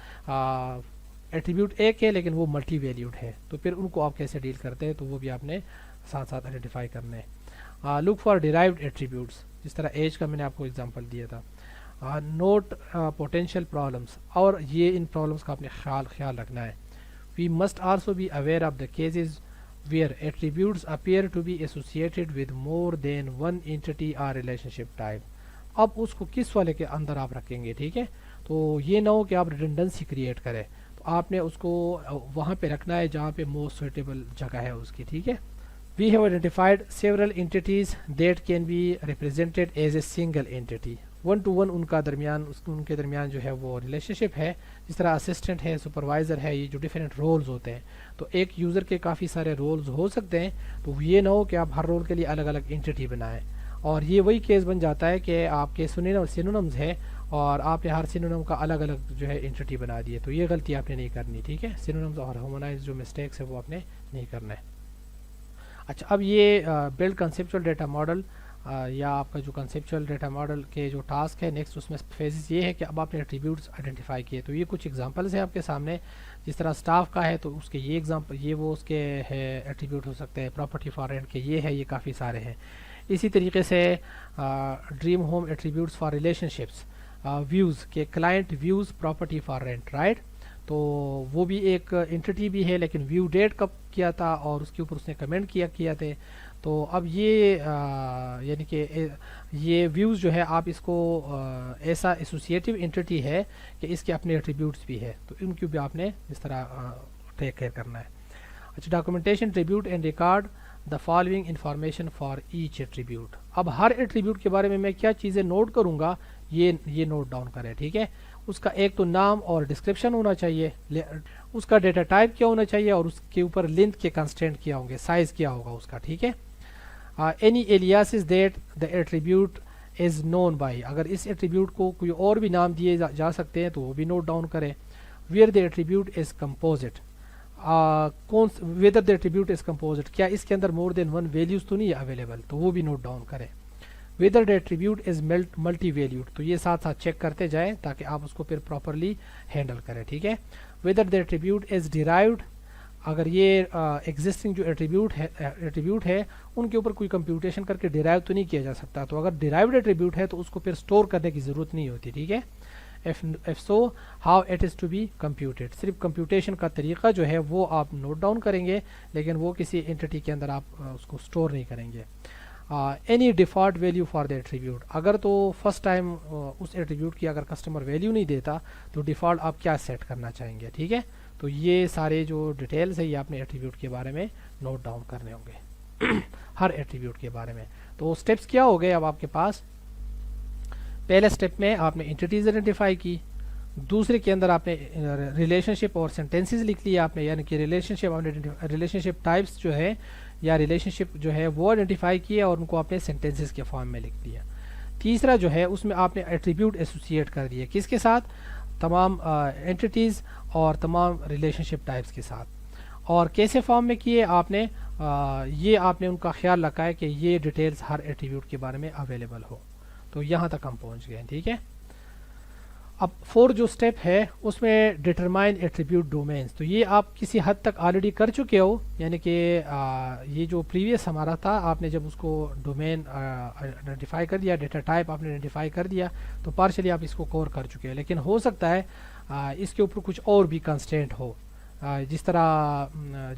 ایٹریبیوٹ ایک ہے لیکن وہ ملٹی ویلیوڈ ہے, تو پھر ان کو آپ کیسے ڈیل کرتے ہیں, تو وہ بھی آپ نے ساتھ ساتھ آئیڈینٹیفائی کرنے ہیں. لک فار ڈیرائیوڈ ایٹریبیوٹس, جس طرح ایج کا میں نے آپ کو اگزامپل دیا تھا. نوٹ پوٹینشیل پرابلمس, اور یہ ان پرابلمس کا آپ نے خیال رکھنا ہے. We must also be aware of the cases where attributes appear to be associated with more than one entity or relationship type. اب اس کو کس والے کے اندر آپ رکھیں گے, ٹھیک ہے. تو یہ نہ ہو کہ آپ ریڈنڈنسی کریٹ کریں, تو آپ نے اس کو وہاں پہ رکھنا ہے جہاں پہ موسٹ سوٹیبل جگہ ہے اس کی, ٹھیک ہے. We have identified several entities that can be represented as a single entity. One to one ان کے درمیان جو ہے وہ ریلیشن شپ ہے, جس طرح اسسٹنٹ ہے, سپروائزر ہے, یہ جو ڈیفرنٹ رولز ہوتے ہیں. تو ایک یوزر کے کافی سارے رولز ہو سکتے ہیں, تو یہ نہ ہو کہ آپ ہر رول کے لیے الگ الگ انٹیٹی بنائیں, اور یہ وہی کیس بن جاتا ہے کہ آپ کے سینونمز ہے اور آپ نے ہر سینونم کا الگ الگ جو ہے انٹیٹی بنا دی ہے. تو یہ غلطی آپ نے نہیں کرنی, ٹھیک ہے. سینونمز اور ہارمونائز جو مسٹیکس ہے وہ آپ نے نہیں کرنا ہے. اچھا, اب یہ بلڈ کنسیپچول ڈیٹا ماڈل یا آپ کا جو کنسیپچول ڈیٹا ماڈل کے جو ٹاسک ہے نیکسٹ, اس میں فیزز یہ ہے کہ اب آپ نے ایٹریبیوٹس آئیڈینٹیفائی کیے. تو یہ کچھ ایگزامپلس ہیں آپ کے سامنے, جس طرح اسٹاف کا ہے تو اس کے یہ ایگزامپل, یہ وہ اس کے ہے ایٹریبیوٹ ہو سکتے ہیں. پراپرٹی فار رینٹ کے یہ ہے, یہ کافی سارے ہیں. اسی طریقے سے dream home attributes for relationships, views کے client views property for rent, right. تو وہ بھی ایک انٹیٹی بھی ہے, لیکن ویو ڈیٹ کب کیا تھا اور اس کے اوپر اس نے کمنٹ کیا تھے. تو اب یہ یعنی کہ یہ ویوز جو ہے آپ اس کو ایسا ایسوسیٹیو انٹیٹی ہے کہ اس کے اپنے ایٹریبیوٹس بھی ہے, تو ان کو بھی آپ نے اس طرح ٹیک کیئر کرنا ہے. اچھا, documentation tribute and record the following information for each attribute. اب ہر ایٹریبیوٹ کے بارے میں کیا چیزیں نوٹ کروں گا, یہ نوٹ ڈاؤن کریں, ٹھیک ہے. اس کا ایک تو نام اور ڈسکرپشن ہونا چاہیے, اس کا ڈیٹا ٹائپ کیا ہونا چاہیے, اور اس کے اوپر لینتھ کے کنسٹینٹ کیا ہوں گے, سائز کیا ہوگا اس کا, ٹھیک ہے. Any aliases that the attribute is known by, اگر اس ایٹریبیوٹ کو کوئی اور بھی نام دیے جا سکتے ہیں تو وہ بھی نوٹ ڈاؤن کریں. Where the attribute is composite, whether the attribute is composite, کیا اس کے اندر مور دین ون ویلیوز تو نہیں اویلیبل, تو وہ بھی نوٹ ڈاؤن کریں. Whether the attribute is multi valued, تو یہ ساتھ ساتھ چیک کرتے جائیں تاکہ آپ اس کو پھر پراپرلی ہینڈل کریں, ٹھیک ہے. Whether the attribute is derived, اگر یہ ایگزسٹنگ جو ایٹریبیوٹ ہے ان کے اوپر کوئی کمپیوٹیشن کر کے ڈیرائیو تو نہیں کیا جا سکتا, تو اگر ڈیرائیوڈ ایٹریبیوٹ ہے تو اس کو پھر اسٹور کرنے کی ضرورت نہیں ہوتی, ٹھیک ہے. If so how it is to be computed, صرف کمپیوٹیشن کا طریقہ جو ہے وہ آپ نوٹ ڈاؤن کریں گے, لیکن وہ کسی انٹیٹی کے اندر آپ اس کو اسٹور نہیں کریں گے. Any default value for the attribute, اگر تو فرسٹ ٹائم اس ایٹریبیوٹ کی اگر کسٹمر ویلیو نہیں دیتا تو ڈیفالٹ آپ کیا سیٹ کرنا چاہیں گے, ٹھیک ہے. تو یہ سارے جو ڈیٹیلز ہے یہ آپ نے ایٹریبیوٹ کے بارے میں نوٹ ڈاؤن کرنے ہوں گے ہر ایٹریبیوٹ کے بارے میں. تو سٹیپس کیا ہو گئے اب آپ کے پاس؟ پہلے سٹیپ میں آپ نے انٹیٹیز آئیڈینٹیفائی کی, دوسرے کے اندر آپ نے ریلیشن شپ اور سینٹینسز لکھ لیا آپ نے, یعنی کہ ریلیشن شپ ٹائپس جو ہے یا ریلیشن شپ جو ہے وہ آئیڈینٹیفائی کیا اور ان کو آپ نے سینٹینسز کے فارم میں لکھ دیا. تیسرا جو ہے اس میں آپ نے ایٹریبیوٹ ایسوسیٹ کر دیا, کس کے ساتھ؟ تمام انٹیٹیز اور تمام ریلیشن شپ ٹائپس کے ساتھ. اور کیسے فارم میں کیے آپ نے, یہ آپ نے ان کا خیال رکھا ہے کہ یہ ڈیٹیلز ہر ایٹریبیوٹ کے بارے میں اویلیبل ہو. تو یہاں تک ہم پہنچ گئے, ٹھیک ہے. اب 4 جو سٹیپ ہے اس میں ڈیٹرمائن ایٹریبیوٹ ڈومینز, تو یہ آپ کسی حد تک آلریڈی کر چکے ہو, یعنی کہ یہ جو پریویس ہمارا تھا, آپ نے جب اس کو ڈومین آئیڈینٹیفائی کر دیا, ڈیٹا ٹائپ آپ نے آئیڈینٹیفائی کر دیا, تو پارشلی آپ اس کو کور کر چکے ہو. لیکن ہو سکتا ہے اس کے اوپر کچھ اور بھی کنسٹینٹ ہو, جس طرح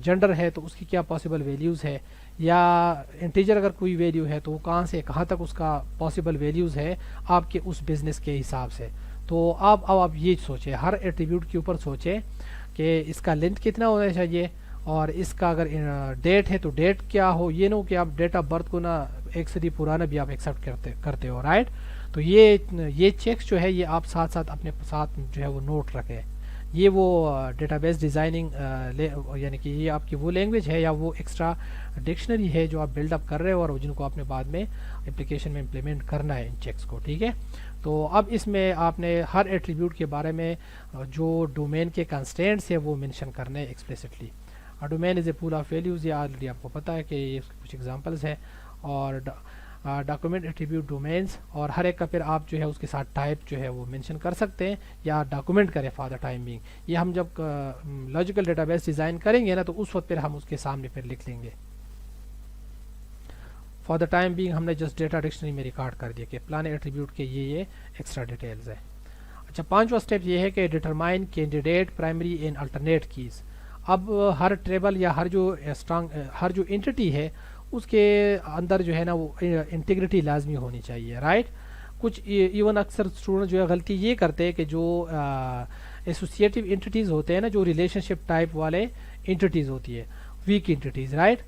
جنڈر ہے تو اس کی کیا پاسبل ویلیوز ہے, یا انٹیجر اگر کوئی ویلیو ہے تو وہ کہاں سے کہاں تک اس کا پاسبل ویلیوز ہے آپ کے اس بزنس کے حساب سے. تو اب آپ یہ سوچیں, ہر ایٹریبیوٹ کے اوپر سوچیں کہ اس کا لینتھ کتنا ہونا چاہیے, اور اس کا اگر ڈیٹ ہے تو ڈیٹ کیا ہو. یہ نہ ہو کہ آپ ڈیٹ آف برتھ کو نہ ایک صدی پرانا بھی آپ ایکسیپٹ کرتے ہو, رائٹ. تو یہ چیکس جو ہے یہ آپ ساتھ ساتھ اپنے ساتھ جو ہے وہ نوٹ رکھیں. یہ وہ ڈیٹا بیس ڈیزائننگ یعنی کہ یہ آپ کی وہ لینگویج ہے یا وہ ایکسٹرا ڈکشنری ہے جو آپ بلڈ اپ کر رہے ہو اور جن کو آپ نے بعد میں اپلیکیشن میں امپلیمنٹ کرنا ہے ان چیکس کو. ٹھیک ہے, تو اب اس میں آپ نے ہر ایٹریبیوٹ کے بارے میں جو ڈومین کے کنسٹینٹس ہے وہ مینشن کرنے explicitly. Domain is a pool of values, یہ آلریڈی آپ کو پتہ ہے کہ یہ کچھ ایگزامپلس ہیں. اور ڈاکومنٹ ایٹریبیوٹ ڈومینس, اور ہر ایک کا پھر آپ جو ہے اس کے ساتھ ٹائپ جو ہے وہ مینشن کر سکتے ہیں یا ڈاکومنٹ کریں فار دا ٹائم بینگ. یہ ہم جب لاجیکل ڈیٹا بیس ڈیزائن کریں گے نا تو اس وقت پھر ہم اس کے سامنے پھر لکھ لیں گے. فار دا ٹائم بینگ ہم نے جسٹ ڈیٹا ڈکشنری میں ریکارڈ کر دیا کہ پلانے ایٹریبیوٹ کے یہ ایکسٹرا ڈیٹیلز ہے. اچھا, پانچواں اسٹیپ یہ ہے کہ determine candidate primary and alternate keys. اب ہر ٹیبل یا ہر جو انٹیٹی ہے اس کے اندر جو ہے نا وہ انٹیگریٹی لازمی ہونی چاہیے, رائٹ. کچھ ایون اکثر اسٹوڈنٹ جو ہے غلطی یہ کرتے ہیں کہ جو ایسوسیٹیو انٹیٹیز ہوتے ہیں نا, جو ریلیشن شپ ٹائپ والے انٹیٹیز ہوتی ہے, ویک انٹیٹیز, رائٹ,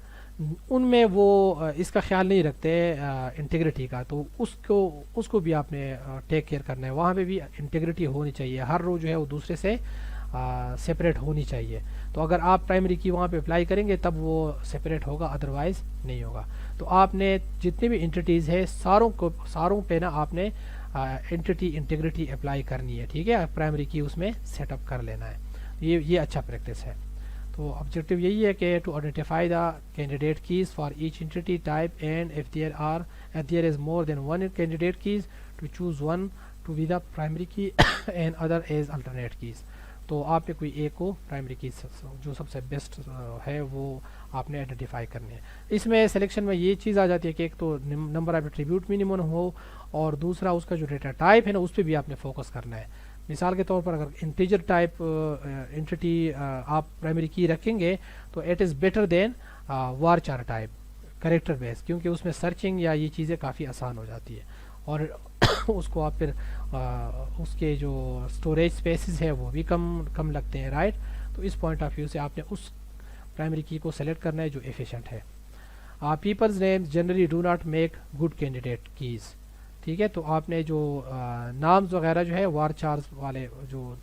ان میں وہ اس کا خیال نہیں رکھتے انٹیگریٹی کا. تو اس کو بھی آپ نے ٹیک کیئر کرنا ہے. وہاں پہ بھی انٹیگریٹی ہونی چاہیے, ہر رو جو ہے وہ دوسرے سے سپریٹ ہونی چاہیے. تو اگر آپ پرائمری کی وہاں پہ اپلائی کریں گے تب وہ سپریٹ ہوگا, ادروائز نہیں ہوگا. تو آپ نے جتنے بھی انٹیٹیز ہے ساروں پہ نا آپ نے انٹیٹی انٹیگریٹی اپلائی کرنی ہے. ٹھیک ہے, پرائمری کی اس میں سیٹ اپ کر لینا ہے. یہ اچھا پریکٹس ہے. تو آبجیکٹیو یہی ہے کہ to identify the candidate keys for each entity type, and if there is more than one candidate keys to choose one to be the primary key and other as alternate keys. تو آپ نے کوئی ایک کو primary key جو سب سے best ہے وہ آپ نے آئیڈینٹیفائی کرنی ہے. اس میں سلیکشن میں یہ چیز آ جاتی ہے کہ ایک تو نمبر آف ایٹریبیوٹ منیمم ہو, اور دوسرا اس کا جو ڈیٹا ٹائپ ہے نا اس پہ بھی آپ نے فوکس کرنا ہے. مثال کے طور پر اگر انٹیجر ٹائپ انٹیٹی آپ پرائمری کی رکھیں گے تو it is better than varchar type character base, کیونکہ اس میں سرچنگ یا یہ چیزیں کافی آسان ہو جاتی ہے, اور اس کو آپ پھر اس کے جو اسٹوریج اسپیسز ہے وہ بھی کم لگتے ہیں, رائٹ. تو اس پوائنٹ آف ویو سے آپ نے اس پرائمری کی کو سلیکٹ کرنا ہے جو ایفیشینٹ ہے. People's names generally do not make good candidate keys. ٹھیک ہے, تو آپ نے جو نامز وغیرہ جو ہے وار چارز والے جو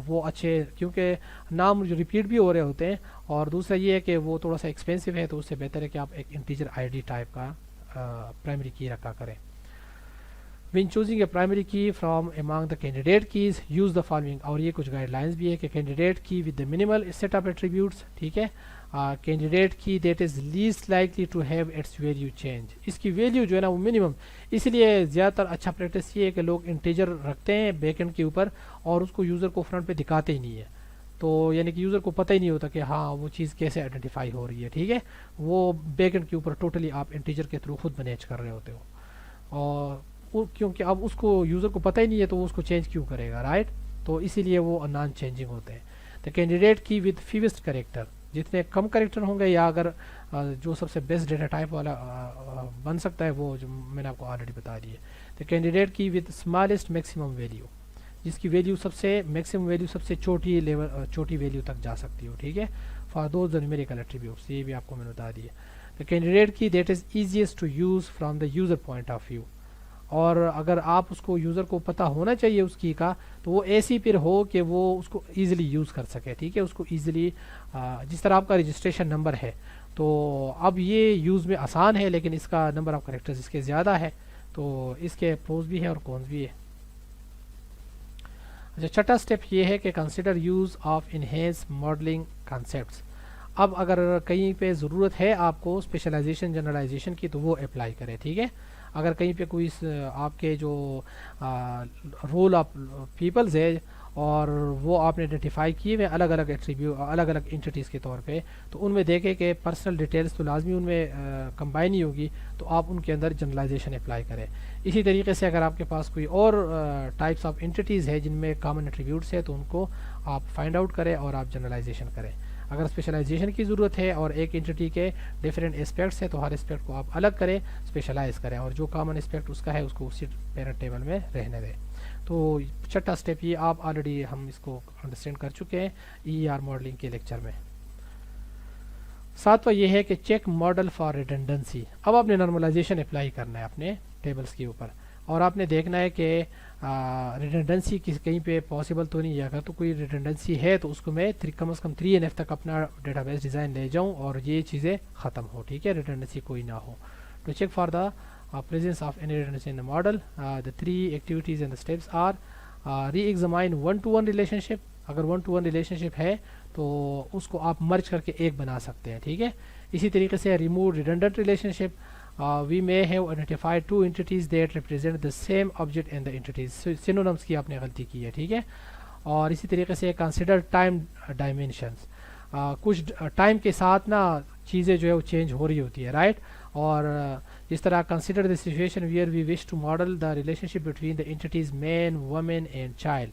وہ اچھے, کیونکہ نام جو ریپیٹ بھی ہو رہے ہوتے ہیں, اور دوسرا یہ ہے کہ وہ تھوڑا سا ایکسپینسو ہے, تو اس سے بہتر ہے کہ آپ ایک انٹیجر آئی ڈی ٹائپ کا پرائمری کی رکھا کریں. When choosing a primary key from among the candidate keys, use the following. اور یہ کچھ گائیڈ لائنس بھی ہے کہ candidate key with the minimal set of attributes. ٹھیک ہے, candidate key that is least likely to have its value change. اس کی value جو ہے نا وہ منیمم, اس لیے زیادہ تر اچھا پریکٹس یہ ہے کہ لوگ انٹیجر رکھتے ہیں بیک اینڈ کے اوپر اور اس کو یوزر کو فرنٹ پہ دکھاتے ہی نہیں ہے. تو یعنی کہ یوزر کو پتہ ہی نہیں ہوتا کہ ہاں وہ چیز کیسے آئیڈینٹیفائی ہو رہی ہے. ٹھیک ہے, وہ بیک اینڈ کے اوپر ٹوٹلی آپ انٹیجر کے تھرو خود مینیج کر رہے ہوتے ہو, اور کیونکہ اب اس کو یوزر کو پتہ ہی نہیں ہے تو وہ اس کو چینج کیوں کرے گا, رائٹ. تو اسی لیے وہ نان چینجنگ ہوتے ہیں. تو کینڈیڈیٹ کی وتھ فیوسٹ کریکٹر, جتنے کم کریکٹر ہوں گے یا اگر جو سب سے بیسٹ ڈیٹا ٹائپ والا بن سکتا ہے وہ جو میں نے آپ کو آلریڈی بتا دی ہے. تو کینڈیڈیٹ کی وتھ اسمالسٹ میکسیمم ویلیو, جس کی ویلیو سب سے میکسیمم ویلیو سب سے چھوٹی ویلیو تک جا سکتی ہو. ٹھیک ہے, فار دوز نیومیریکل ایٹریبیوٹس, یہ بھی آپ کو میں نے بتا دی ہے. تو candidate key that is easiest to use from the user point of view, اور اگر آپ اس کو یوزر کو پتہ ہونا چاہیے اس کی کا, تو وہ ایسی پھر ہو کہ وہ اس کو ایزیلی یوز کر سکے. ٹھیک ہے, اس کو ایزیلی, جس طرح آپ کا رجسٹریشن نمبر ہے تو اب یہ یوز میں آسان ہے, لیکن اس کا نمبر آف کریکٹرز اس کے زیادہ ہے, تو اس کے پروز بھی ہے اور کونز بھی ہے. اچھا, چھٹا اسٹیپ یہ ہے کہ consider use of enhance modelling concepts. اب اگر کہیں پہ ضرورت ہے آپ کو اسپیشلائزیشن جنرلائزیشن کی تو وہ اپلائی کریں. ٹھیک ہے, اگر کہیں پہ کوئی آپ کے جو رول آف پیپلز ہے اور وہ آپ نے آئیڈینٹیفائی کیے ہوئے الگ الگ ایٹریبیوٹ الگ الگ انٹیٹیز کے طور پہ, تو ان میں دیکھیں کہ پرسنل ڈیٹیلز تو لازمی ان میں کمبائن ہی ہوگی, تو آپ ان کے اندر جنرلائزیشن اپلائی کریں. اسی طریقے سے اگر آپ کے پاس کوئی اور ٹائپس آف انٹیٹیز ہے جن میں کامن ایٹریبیوٹس ہے تو ان کو آپ فائنڈ آؤٹ کریں اور آپ جنرلائزیشن کریں. اگر اسپیشلائزیشن کی ضرورت ہے اور ایک انٹیٹی کے ڈفرینٹ اسپیکٹس ہیں تو ہر اسپیکٹ کو آپ الگ کریں, اسپیشلائز کریں, اور جو کامن اسپیکٹ اس کا ہے اس کو اسی پیرنٹ ٹیبل میں رہنے دیں. تو چھٹا اسٹیپ یہ آپ آلریڈی ہم اس کو انڈرسٹینڈ کر چکے ہیں ای آر ماڈلنگ کے لیکچر میں. ساتواں یہ ہے کہ چیک ماڈل فار ریڈنڈنسی. اب آپ نے نارملائزیشن اپلائی کرنا ہے اپنے ٹیبلز کے اوپر, اور آپ نے دیکھنا ہے کہ ریڈنڈنسی کہیں پہ پاسبل تو نہیں ہے. اگر تو کوئی ریڈنڈنسی ہے تو اس کو میں کم از کم 3NF تک اپنا ڈیٹا بیس ڈیزائن لے جاؤں اور یہ چیزیں ختم ہو, ٹھیک ہے, ریڈنڈنسی کوئی نہ ہو. To check for the presence of any redundancy in the model, the three activities and the steps are re-examine one-to-one relationship. اگر one-to-one relationship ہے تو اس کو آپ مرج کر کے ایک بنا سکتے ہیں, ٹھیک ہے. اسی طریقے سے remove redundant relationship. We may have identified two entities that represent the same object and the entities. synonyms کی آپ نے غلطی کی ہے, ٹھیک ہے. اور اسی طریقے سے consider time dimensions. کچھ ٹائم کے ساتھ نا چیزیں جو ہے وہ چینج ہو رہی ہوتی ہے, رائٹ. اور جس طرح consider the situation where we wish to model the relationship between the entities man, woman and child.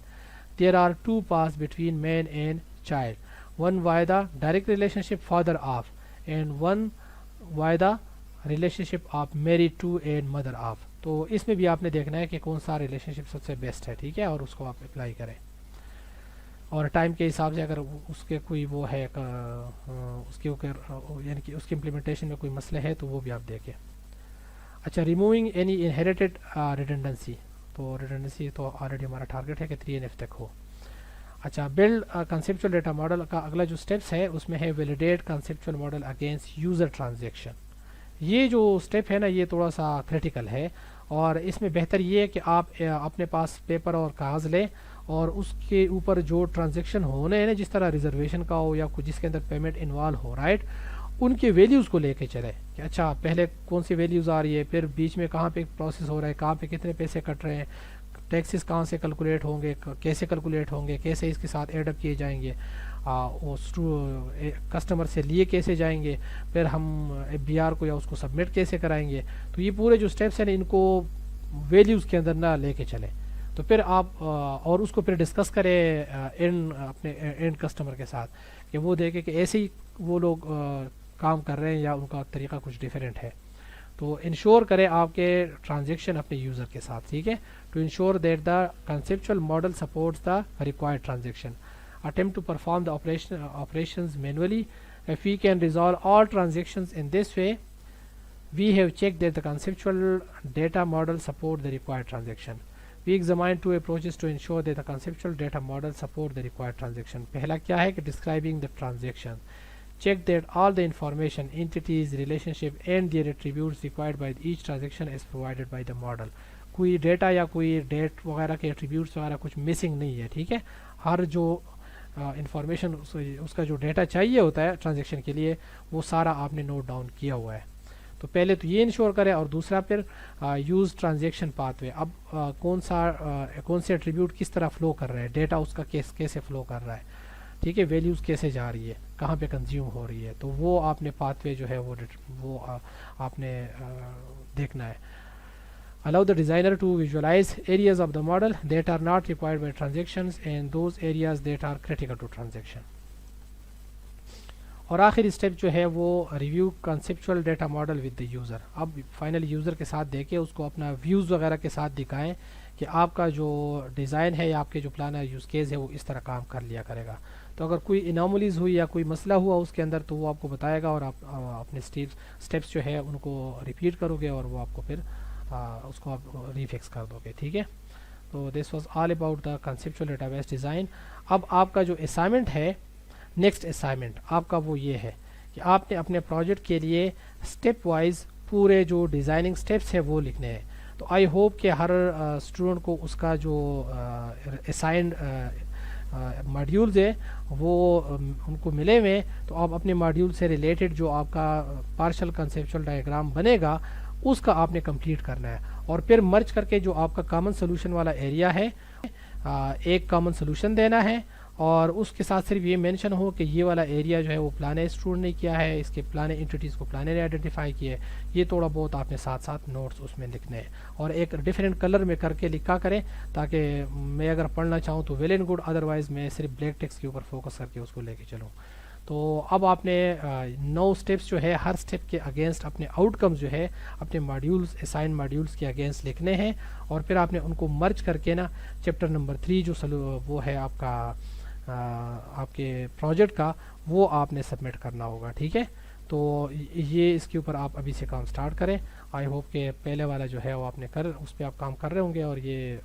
There are two paths between man and child. One via the direct relationship father of, and one via the relationship of married to and mother of. تو اس میں بھی آپ نے دیکھنا ہے کہ کون سا ریلیشن شپ سب سے بیسٹ ہے, ٹھیک ہے, اور اس کو آپ اپلائی کریں. اور ٹائم کے حساب سے اگر اس کے کوئی وہ ہے اس کے یعنی کہ اس کی امپلیمنٹیشن میں کوئی مسئلہ ہے تو وہ بھی آپ دیکھیں. اچھا, ریموونگ اینی انہیریٹڈ ریڈنڈنسی. تو ریڈنڈنسی تو آلریڈی ہمارا ٹارگیٹ ہے کہ 3NF تک ہو. اچھا, بلڈ کنسیپچول ڈیٹا ماڈل کا اگلا جو اسٹیپس ہے اس میں ہے validate conceptual model against user transaction. یہ جو اسٹیپ ہے نا یہ تھوڑا سا کریٹیکل ہے, اور اس میں بہتر یہ ہے کہ آپ اپنے پاس پیپر اور کاغذ لیں اور اس کے اوپر جو ٹرانزیکشن ہونے ہیں نا, جس طرح ریزرویشن کا ہو یا جس کے اندر پیمنٹ انوالو ہو, رائٹ, ان کے ویلیوز کو لے کے چلے کہ اچھا پہلے کون سی ویلیوز آ رہی ہے, پھر بیچ میں کہاں پہ پروسیس ہو رہا ہے, کہاں پہ کتنے پیسے کٹ رہے ہیں, ٹیکسز کہاں سے کیلکولیٹ ہوں گے, کیسے کیلکولیٹ ہوں گے, کیسے اس کے ساتھ ایڈ اپ کیے جائیں گے, کسٹمر سے لیے کیسے جائیں گے, پھر ہم FBR کو یا اس کو سبمٹ کیسے کرائیں گے. تو یہ پورے جو اسٹیپس ہیں نا ان کو ویلیوز کے اندر نہ لے کے چلیں. تو پھر آپ اور اس کو پھر ڈسکس کریں اپنے اینڈ کسٹمر کے ساتھ کہ وہ دیکھیں کہ ایسے ہی وہ لوگ کام کر رہے ہیں یا ان کا طریقہ کچھ ڈیفرینٹ ہے. تو انشور کریں آپ کے ٹرانزیکشن اپنے یوزر کے ساتھ, ٹھیک ہے. To ensure that the conceptual model supports the required transaction. attempt to perform the operations manually. If we can resolve all transactions in this way, we have checked that the conceptual data model support the required transaction. We examine two approaches to ensure that the conceptual data model support the required transaction. پہلا کیا ہے کہ describing the transaction. Check that all the information, entities, relationship and their attributes required by each transaction is provided by the model. کوئی data یا کوئی date وغیرہ کے attributes وغیرہ کچھ مسنگ نہیں ہے, ٹھیک ہے. ہر جو انفارمیشن اس کا جو ڈیٹا چاہیے ہوتا ہے ٹرانزیکشن کے لیے وہ سارا آپ نے نوٹ ڈاؤن کیا ہوا ہے. تو پہلے تو یہ انشور کرے, اور دوسرا پھر یوز ٹرانزیکشن پاتھ وے. اب کون سے ایٹریبیوٹ کس طرح فلو کر رہا ہے, ڈیٹا اس کا کیسے فلو کر رہا ہے, ٹھیک ہے, ویلیوز کیسے جا رہی ہے, کہاں پہ کنزیوم ہو رہی ہے. تو وہ آپ نے پاتھ وے جو ہے وہ آپ نے دیکھنا ہے. Allow the designer to visualize areas of the model that are not required by transactions and those areas that are critical to transaction. اور آخر اسٹیپ جو ہے وہ review conceptual data model with the user. اب final user کے ساتھ دیکھیں, اس کو اپنا ویوز وغیرہ کے ساتھ دکھائیں کہ آپ کا جو ڈیزائن ہے یا آپ کے جو پلان ہے یوز کیس ہے وہ اس طرح کام کر لیا کرے گا. تو اگر کوئی انامولیز ہوئی یا کوئی مسئلہ ہوا اس کے اندر تو وہ آپ کو بتائے گا, اور آپ اپنے اسٹیپس جو ہے ان کو ریپیٹ کرو گے اور وہ آپ کو پھر اس کو آپ ریفکس کر دو گے, ٹھیک ہے. تو this was all about the conceptual data base design. اب آپ کا جو اسائنمنٹ ہے, نیکسٹ اسائنمنٹ آپ کا وہ یہ ہے کہ آپ نے اپنے پروجیکٹ کے لیے اسٹیپ وائز پورے جو ڈیزائننگ اسٹیپس ہیں وہ لکھنے ہیں. تو آئی ہوپ کہ ہر اسٹوڈنٹ کو اس کا جو اسائنڈ ماڈیولز ہے وہ ان کو ملے ہوئے. تو آپ اپنے ماڈیول سے ریلیٹڈ جو آپ کا پارشل کنسیپچول ڈائیگرام بنے گا اس کا آپ نے کمپلیٹ کرنا ہے, اور پھر مرج کر کے جو آپ کا کامن سولوشن والا ایریا ہے ایک کامن سولوشن دینا ہے, اور اس کے ساتھ صرف یہ مینشن ہو کہ یہ والا ایریا جو ہے وہ پلانے اسٹوڈنٹ نے کیا ہے, اس کے پلانے انٹیٹیز کو پلانے نے آئیڈینٹیفائی کیا ہے. یہ تھوڑا بہت آپ نے ساتھ ساتھ نوٹس اس میں لکھنے ہیں, اور ایک ڈفرینٹ کلر میں کر کے لکھا کریں تاکہ میں اگر پڑھنا چاہوں تو ویل اینڈ گڈ, ادروائز میں صرف بلیک ٹیکسٹ کے اوپر فوکس کر کے اس کو لے کے چلوں. تو اب آپ نے 9 اسٹیپس جو ہے ہر اسٹیپ کے اگینسٹ اپنے آؤٹ کمز جو ہے اپنے ماڈیولز اسائن ماڈیولز کے اگینسٹ لکھنے ہیں, اور پھر آپ نے ان کو مرج کر کے نا چیپٹر نمبر 3 جو وہ ہے آپ کا آپ کے پروجیکٹ کا وہ آپ نے سبمٹ کرنا ہوگا, ٹھیک ہے. تو یہ اس کے اوپر آپ ابھی سے کام سٹارٹ کریں. آئی ہوپ کہ پہلے والا جو ہے وہ آپ نے اس پہ آپ کام کر رہے ہوں گے, اور یہ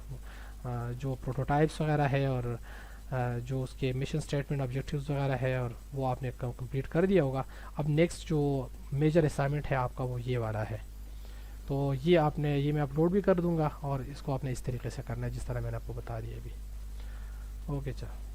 جو پروٹوٹائپس وغیرہ ہے اور جو اس کے مشن اسٹیٹمنٹ آبجیکٹیوز وغیرہ ہے, اور وہ آپ نے کمپلیٹ کر دیا ہوگا. اب نیکسٹ جو میجر اسائنمنٹ ہے آپ کا وہ یہ والا ہے. تو یہ میں اپلوڈ بھی کر دوں گا, اور اس کو آپ نے اس طریقے سے کرنا ہے جس طرح میں نے آپ کو بتا دیا ابھی. اوکے چلو.